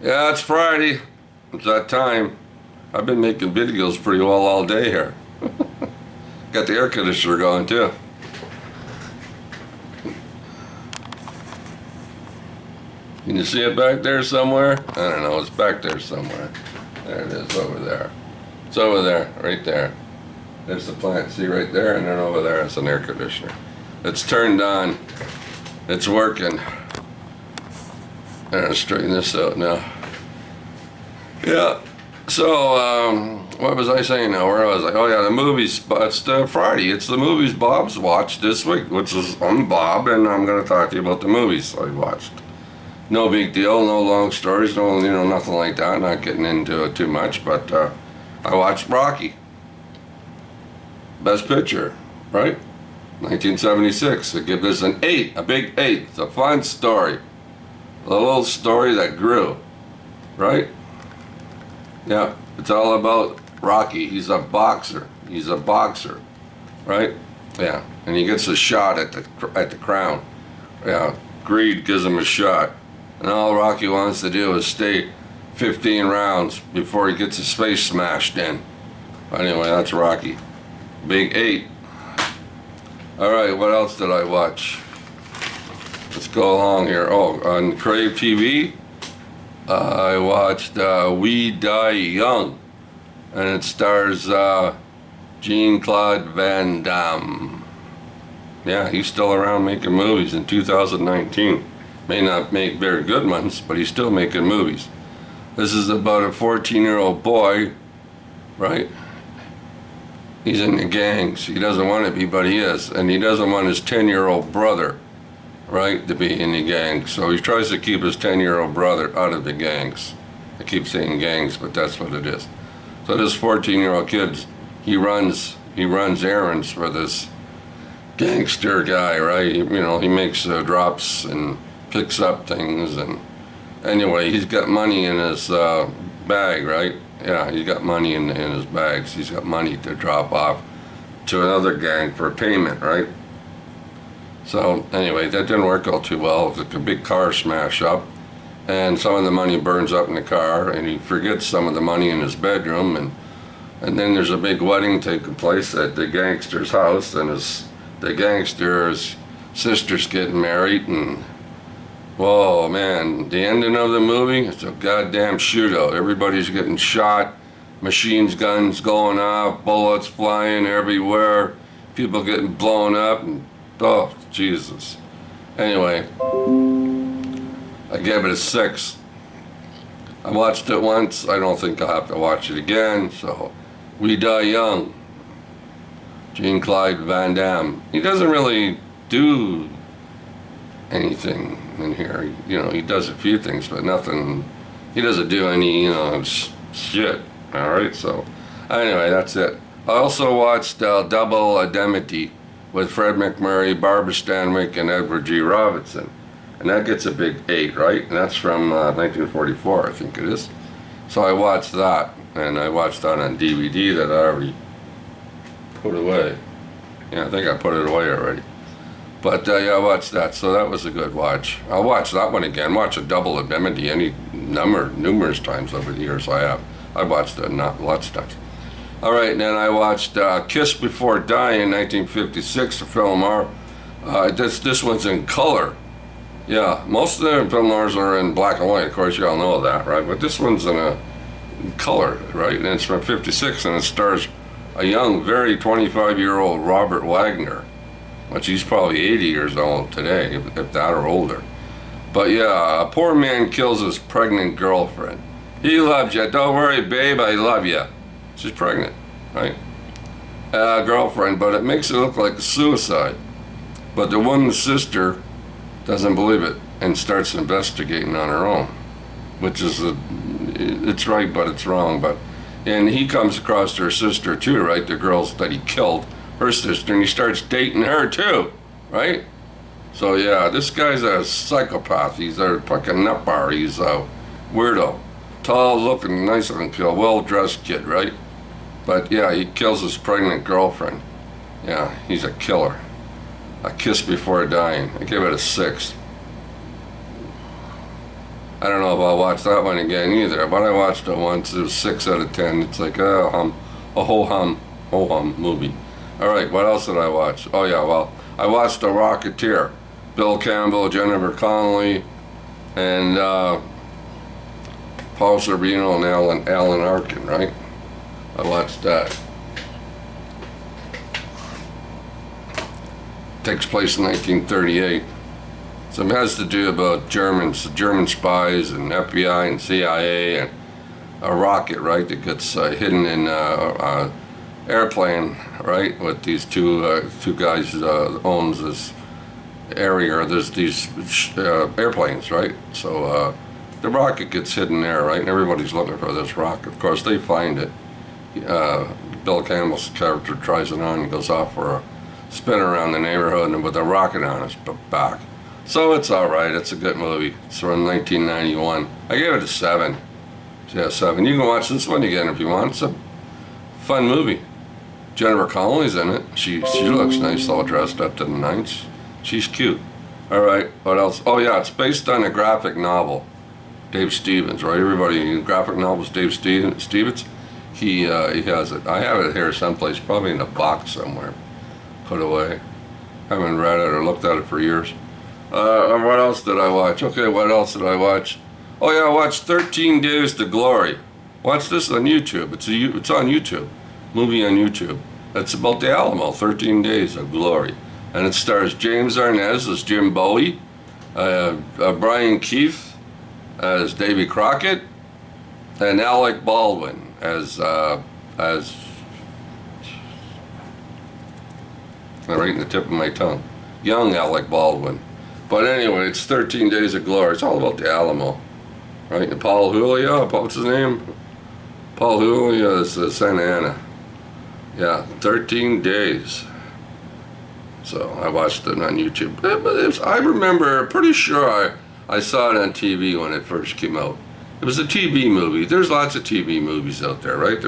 Yeah, it's Friday. It's that time. I've been making videos pretty well all day here. Got the air conditioner going too. Can you see it back there somewhere? I don't know, it's back there somewhere. There it is, over there. It's over there, right there. There's the plant, see right there, and then over there it's an air conditioner. It's turned on. It's working. I'm gonna straighten this out now. Yeah. So, what was I saying now? Where was I? Oh yeah, the movies. It's Friday. It's the movies Bob's watched this week, which is I'm Bob, and I'm going to talk to you about the movies I watched. No big deal, no long stories, no nothing like that. Not getting into it too much, but I watched Rocky. Best Picture, right? 1976. I give this an 8, a big 8. It's a fun story, a little story that grew, right? Yeah, it's all about Rocky. He's a boxer. He's a boxer, right? Yeah, and he gets a shot at the crown. Yeah, greed gives him a shot, and all Rocky wants to do is stay 15 rounds before he gets his face smashed in. Anyway, that's Rocky. Big 8. All right, what else did I watch? Let's go along here. Oh, on Crave TV. I watched We Die Young, and it stars Jean-Claude Van Damme. Yeah, he's still around making movies in 2019. May not make very good ones, but he's still making movies. This is about a 14-year-old boy, right? He's in the gangs. He doesn't want to be, but he is. And he doesn't want his 10-year-old brother, right, to be in the gang. So he tries to keep his 10-year-old brother out of the gangs. I keep saying gangs, but that's what it is. So this 14-year-old kid, he runs errands for this gangster guy, right? He makes drops and picks up things, and anyway, he's got money in his bag, right? Yeah, he's got money in his bags. He's got money to drop off to another gang for payment, right? So anyway, that didn't work out too well. It was a big car smash up, and some of the money burns up in the car, and he forgets some of the money in his bedroom, and then there's a big wedding taking place at the gangster's house, and the gangster's sister's getting married, and whoa, man, the ending of the movie, it's a goddamn shootout. Everybody's getting shot, machine guns going off, bullets flying everywhere, people getting blown up, and oh, Jesus. Anyway, I gave it a 6. I watched it once. I don't think I'll have to watch it again. So, We Die Young. Jean-Claude Van Damme. He doesn't really do anything in here. He does a few things, but nothing. He doesn't do any, shit. All right, so anyway, that's it. I also watched Double Indemnity with Fred MacMurray, Barbara Stanwyck, and Edward G. Robinson. And that gets a big 8, right? And that's from 1944, I think it is. So I watched that, and I watched that on DVD that I already put away. Yeah, I think I put it away already. But yeah, I watched that, so that was a good watch. I'll watch that one again. Watch a Double Indemnity numerous times over the years I have. I watched a lot of stuff. All right, and then I watched Kiss Before Dying, 1956, the film. This one's in color. Yeah, most of the film noirs are in black and white. Of course, you all know that, right? But this one's in color, right? And it's from 56, and it stars a young, very 25-year-old Robert Wagner, which he's probably 80 years old today, if that or older. But yeah, a poor man kills his pregnant girlfriend. He loves you. Don't worry, babe, I love you. She's pregnant, right? Girlfriend, but it makes it look like a suicide. But the woman's sister doesn't believe it and starts investigating on her own, which is it's right, but it's wrong. And he comes across her sister too, right? The girls that he killed, her sister, and he starts dating her too, right? So yeah, this guy's a psychopath. He's a fucking nutbar. He's a weirdo. Tall looking, nice looking kid, well-dressed kid, right? But yeah, he kills his pregnant girlfriend. Yeah, he's a killer. A Kiss Before Dying. I give it a 6. I don't know if I'll watch that one again either, but I watched it once. It was 6 out of 10. It's like a whole hum movie. All right, what else did I watch? Oh yeah, well, I watched The Rockateer. Bill Campbell, Jennifer Connelly, and Paul Sorvino and Alan Arkin, right? I watched that. Takes place in 1938. So it has to do about German spies and FBI and CIA and a rocket, right, that gets hidden in an airplane, right, with these two guys owns this area. There's these airplanes, right? So the rocket gets hidden there, right, and everybody's looking for this rocket. Of course, they find it. Bill Campbell's character tries it on and goes off for a spin around the neighborhood and with a rocket on his back. So it's alright, it's a good movie. It's from 1991. I gave it a 7. Yeah, 7. You can watch this one again if you want. It's a fun movie. Jennifer Connelly's in it. She looks nice, all dressed up to the nines. She's cute. Alright, what else? Oh yeah, it's based on a graphic novel. Dave Stevens, right? Everybody, graphic novels, Dave Stevens. He has it. I have it here someplace, probably in a box somewhere. Put away. Haven't read it or looked at it for years. What else did I watch? Okay, what else did I watch? Oh yeah, I watched 13 Days to Glory. Watch this on YouTube. It's on YouTube. Movie on YouTube. It's about the Alamo, 13 Days of Glory. And it stars James Arness as Jim Bowie, Brian Keith as Davy Crockett, and Alec Baldwin as right in the tip of my tongue, young Alec Baldwin. But anyway, it's 13 Days of Glory. It's all about the Alamo, right? And Paul Julia, what's his name? Paul Julia is Santa Ana. Yeah, 13 Days. So I watched it on YouTube. But I remember, pretty sure I saw it on TV when it first came out. It was a TV movie. There's lots of TV movies out there, right?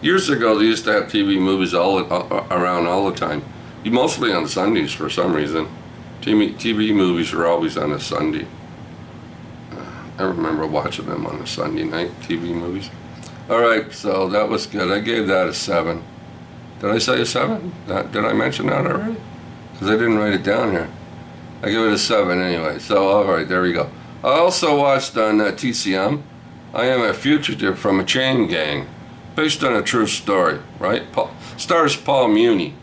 Years ago, they used to have TV movies around all the time. Mostly on Sundays for some reason. TV movies are always on a Sunday. I remember watching them on a Sunday night, TV movies. Alright, so that was good. I gave that a 7. Did I say a 7? Did I mention that already? Because I didn't write it down here. I give it a 7 anyway. So, alright, there we go. I also watched on TCM, I Am a Fugitive from a Chain Gang. Based on a true story, right? Stars Paul Muni.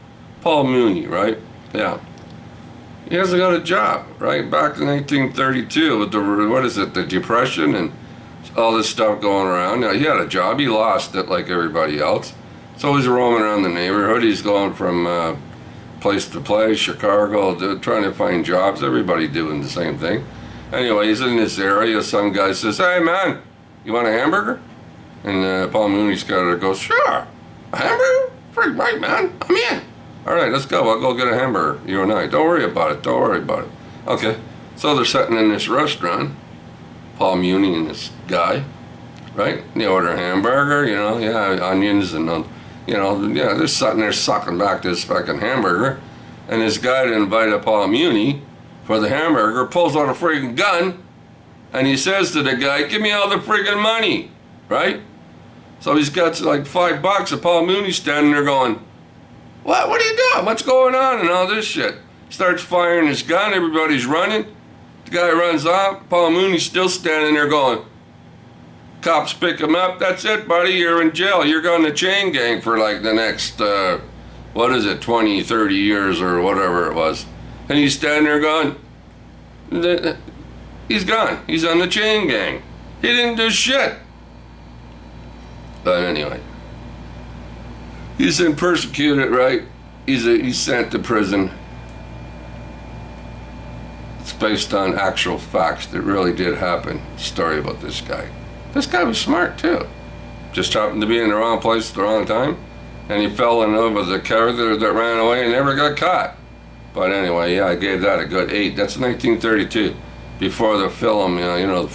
Paul Muni, right? Yeah. He hasn't got a job, right? Back in 1932 with the Depression and all this stuff going around. Now, he had a job. He lost it like everybody else. So he's roaming around the neighborhood. He's going from place to place, Chicago, trying to find jobs. Everybody doing the same thing. Anyway, he's in this area. Some guy says, "Hey, man, you want a hamburger?" And Paul Mooney's got to go, "Sure. A hamburger? Freak right, man. I'm in. All right, let's go. I'll go get a hamburger, you and I. Don't worry about it. Don't worry about it." Okay. So they're sitting in this restaurant, Paul Muni and this guy, right? They order a hamburger, yeah, onions and, yeah, they're sitting there sucking back this fucking hamburger. And this guy that invited Paul Muni for the hamburger pulls out a freaking gun and he says to the guy, "Give me all the freaking money," right? So he's got like $5 and Paul Mooney's standing there going, What are you doing? What's going on?" and all this shit. Starts firing his gun, everybody's running. The guy runs off, Paul Mooney's still standing there going, cops pick him up, "That's it, buddy, you're in jail. You're going to chain gang for like the next, 20, 30 years or whatever it was." And he's standing there going, he's gone. He's on the chain gang. He didn't do shit. But anyway. He's been persecuted, right? He's sent to prison. It's based on actual facts that really did happen. Story about this guy. This guy was smart too. Just happened to be in the wrong place at the wrong time. And he fell in love with a character that ran away and never got caught. But anyway, yeah, I gave that a good 8. That's 1932. Before the film, the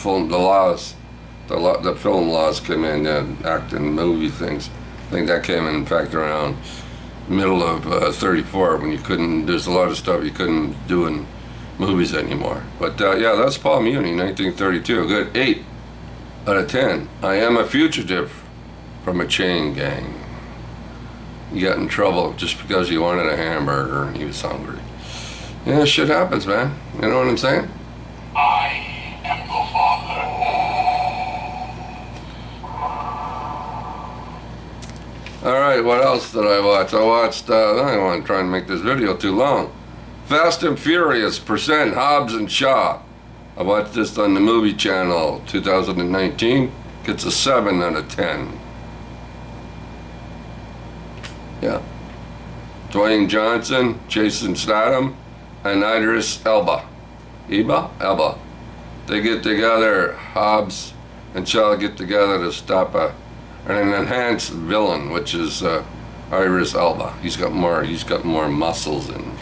film laws came in, acting movie things. I think that came in fact around middle of 34 when there's a lot of stuff you couldn't do in movies anymore. But yeah, that's Paul Muni, 1932. A good 8 out of 10. I am a fugitive from a chain gang. He got in trouble just because he wanted a hamburger and he was hungry. Yeah, shit happens, man. You know what I'm saying? I am the father. Alright, what else did I watch? I watched, I don't want to try and make this video too long. Fast and Furious, % Hobbs and Shaw. I watched this on the movie channel, 2019. Gets a 7 out of 10. Yeah. Dwayne Johnson, Jason Statham, and Idris Elba. Elba. They get together, Hobbs and Shaw get together to stop an enhanced villain, which is Idris Elba. He's got more muscles, and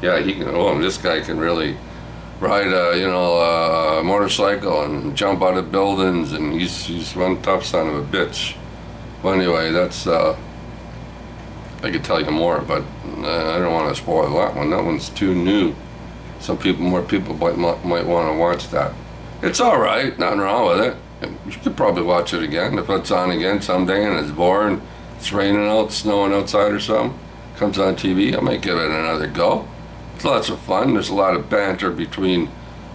yeah, he can. Oh, this guy can really ride a motorcycle and jump out of buildings, and he's one tough son of a bitch. Well, anyway, that's I could tell you more, but I don't want to spoil that one. That one's too new. More people might want to watch that. It's all right, nothing wrong with it. You could probably watch it again if it's on again someday and it's boring, it's raining out, snowing outside or something. Comes on TV, I might give it another go. It's lots of fun. There's a lot of banter between,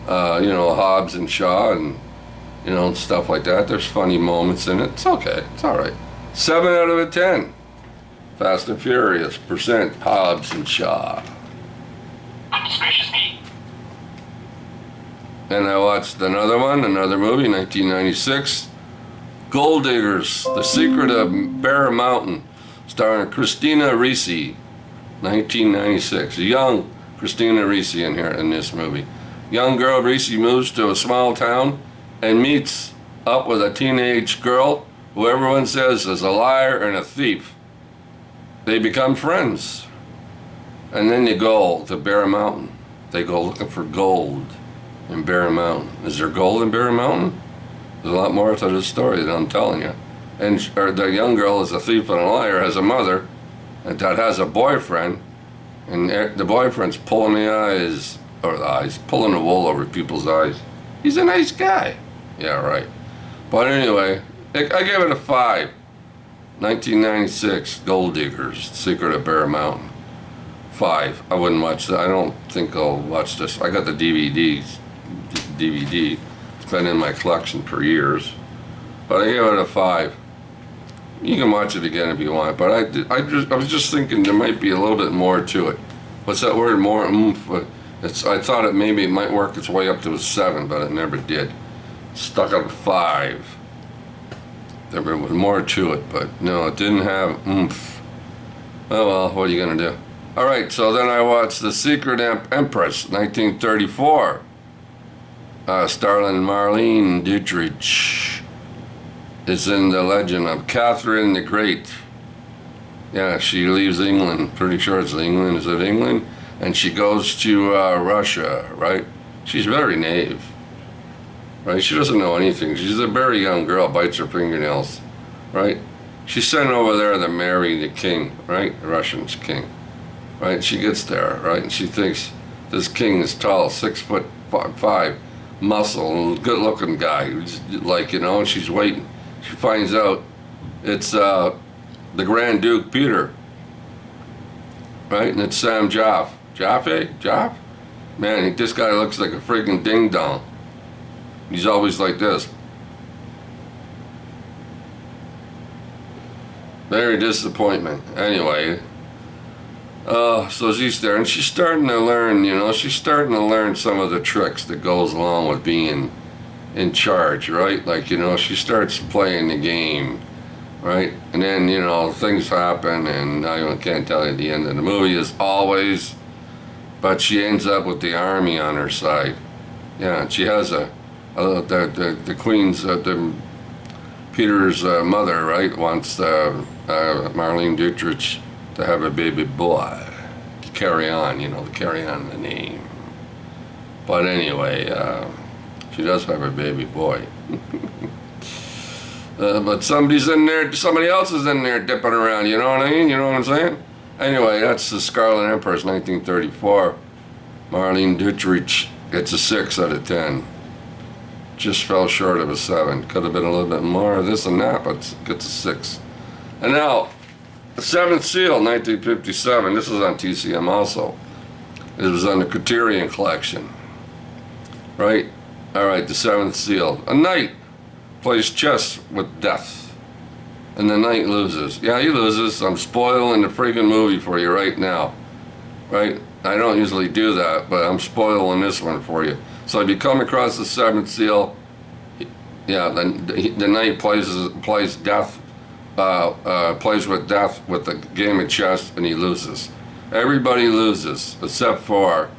Hobbs and Shaw and, stuff like that. There's funny moments in it. It's okay. It's all right. 7 out of 10. Fast and Furious, % Hobbs and Shaw. Goodness gracious me. And I watched another movie, 1996, Gold Diggers, The Secret of Bear Mountain, starring Christina Ricci, 1996. Young Christina Ricci in this movie. Young girl Ricci moves to a small town and meets up with a teenage girl who everyone says is a liar and a thief. They become friends. And then they go to Bear Mountain. They go looking for gold in Bear Mountain. Is there gold in Bear Mountain? There's a lot more to this story than I'm telling you. And the young girl is a thief and a liar, has a mother that has a boyfriend, and the boyfriend's pulling pulling the wool over people's eyes. He's a nice guy. Yeah, right. But anyway, I gave it a 5. 1996, Gold Diggers, Secret of Bear Mountain. 5. I wouldn't watch that. I don't think I'll watch this. I got the DVD. It's been in my collection for years. But I gave it a 5. You can watch it again if you want. But I was just thinking there might be a little bit more to it. What's that word? More oomph. I thought it might work its way up to a 7, but it never did. Stuck at a 5. There was more to it, but no, it didn't have oomph. Oh well, what are you gonna do? Alright, so then I watched The Secret Empress, 1934. Starring Marlene Dietrich. It's in the legend of Catherine the Great. Yeah, she leaves England. Pretty sure it's England. Is it England? And she goes to Russia, right? She's very naive. Right? She doesn't know anything. She's a very young girl, bites her fingernails, right? She's sent over there to marry the king, right? The Russian's king, right? She gets there, right? And she thinks this king is tall, 6'5", muscle, good looking guy. And she's waiting. She finds out it's the Grand Duke Peter, right? And it's Sam Joff. Joff? Man, this guy looks like a freaking ding dong. He's always like this. Very disappointment. Anyway, so she's there and she's starting to learn, some of the tricks that goes along with being in charge, right? She starts playing the game, right? And then, things happen, and I can't tell you the end of the movie as always, but she ends up with the army on her side. Yeah, and she has the queen's, Peter's mother, right, wants Marlene Dietrich to have a baby boy, to carry on, to carry on the name. But anyway, she does have a baby boy. But somebody else is in there dipping around, you know what I mean? You know what I'm saying? Anyway, that's the Scarlet Empress, 1934. Marlene Dietrich gets a 6 out of 10. Just fell short of a 7. Could have been a little bit more of this and that, but gets a 6. And now, The Seventh Seal, 1957. This is on TCM also. It was on the Criterion Collection. Right? Alright, The Seventh Seal. A knight plays chess with death. And the knight loses. Yeah, he loses. I'm spoiling the freaking movie for you right now. Right? I don't usually do that, but I'm spoiling this one for you. So if you come across the Seventh Seal, yeah, the knight plays death, plays with death with a game of chess, and he loses. Everybody loses except for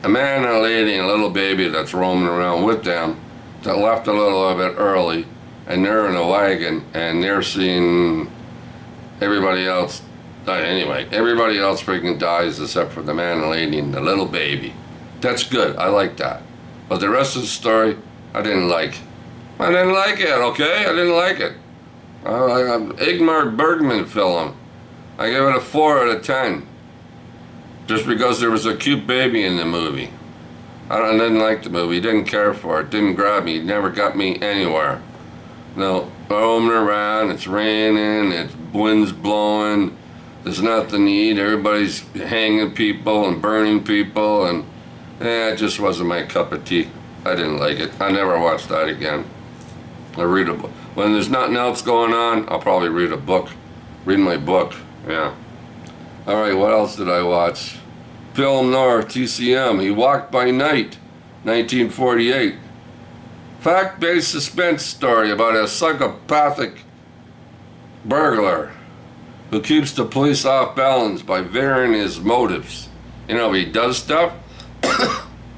a man and a lady and a little baby that's roaming around with them that left a little bit early, and they're in a wagon and they're seeing everybody else. Anyway, everybody else freaking dies except for the man and lady and the little baby. That's good. I like that. But the rest of the story, I didn't like. I didn't like it, okay? I didn't like it. Ingmar Bergman film. I give it a 4 out of 10. Just because there was a cute baby in the movie. I didn't like the movie. Didn't care for it. Didn't grab me. Never got me anywhere. No, roaming around. It's raining. It's wind's blowing. There's nothing to eat. Everybody's hanging people and burning people, and it just wasn't my cup of tea. I didn't like it. I never watched that again. I read a book. When there's nothing else going on, I'll probably read a book. Read my book. Yeah. All right, what else did I watch? Film noir, TCM. He Walked by Night, 1948. Fact-based suspense story about a psychopathic burglar who keeps the police off balance by varying his motives. You know, he does stuff,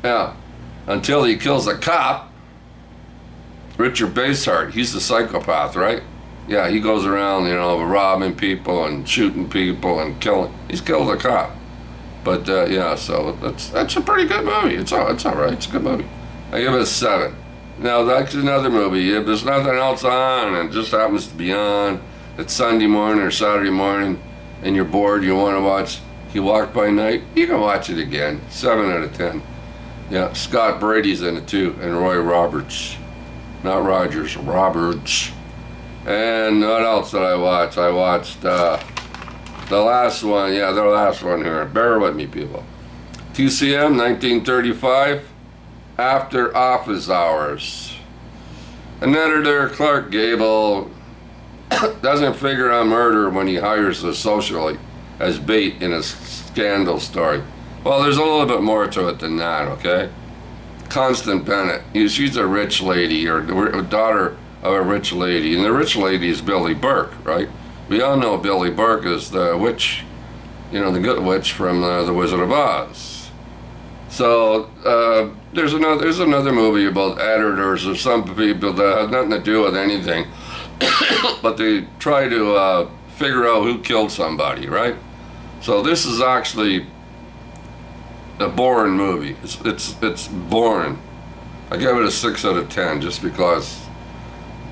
yeah, until he kills a cop. Richard Basehart, he's the psychopath, right? Yeah, he goes around, you know, robbing people and shooting people and killing. He's killed a cop. But yeah, so that's a pretty good movie. It's all right. It's a good movie. I give it a 7. Now that's another movie. If there's nothing else on and it just happens to be on, it's Sunday morning or Saturday morning, and you're bored, you want to watch He Walked by Night, you can watch it again. 7 out of 10. Yeah, Scott Brady's in it too, and Roy Roberts. Not Rogers, Roberts. And what else did I watch? I watched the last one. Yeah, the last one here. Bear with me, people. TCM, 1935. After Office Hours. An editor, Clark Gable, doesn't figure on murder when he hires a socialite as bait in a scandal story. Well, there's a little bit more to it than that, okay? Constance Bennett, she's a rich lady, or a daughter of a rich lady, and the rich lady is Billy Burke, right? We all know Billy Burke is the witch, you know, the good witch from The Wizard of Oz. So there's another movie about editors or some people that have nothing to do with anything, but they try to figure out who killed somebody, right? So this is actually a boring movie. It's boring. I give it a 6 out of 10 just because.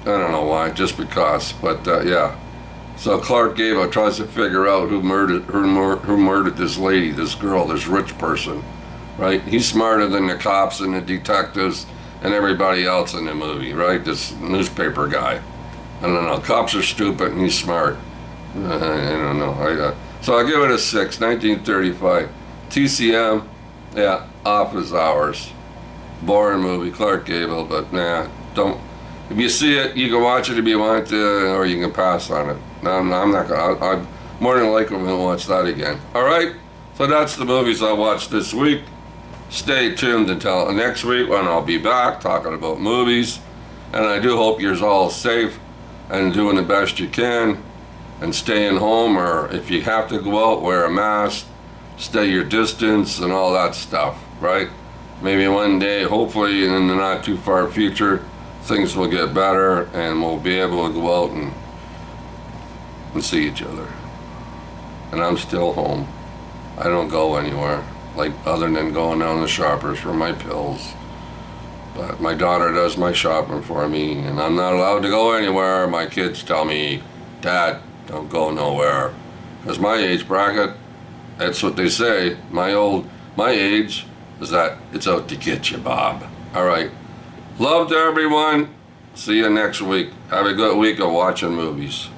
I don't know why, just because. But yeah. So Clark Gable tries to figure out who murdered this lady, this girl, this rich person, right? He's smarter than the cops and the detectives and everybody else in the movie, right? This newspaper guy. I don't know. Cops are stupid and he's smart. I don't know. So I give it a 6. 1935. TCM. Yeah, Office Hours. Boring movie, Clark Gable, but nah, don't. If you see it, you can watch it if you want to, or you can pass on it. No, I'm not gonna. I'm more than likely going to watch that again. All right, so that's the movies I watched this week. Stay tuned until next week when I'll be back talking about movies, and I do hope you're all safe and doing the best you can, and staying home, or if you have to go out, wear a mask. Stay your distance and all that stuff, right? Maybe one day, hopefully in the not too far future, things will get better and we'll be able to go out and see each other. And I'm still home. I don't go anywhere, like other than going down to Shoppers for my pills. But my daughter does my shopping for me, and I'm not allowed to go anywhere. My kids tell me, Dad, don't go nowhere. Because my age bracket, that's what they say. My old my age, is that it's out to get you, Bob. All right. Love to everyone. See you next week. Have a good week of watching movies.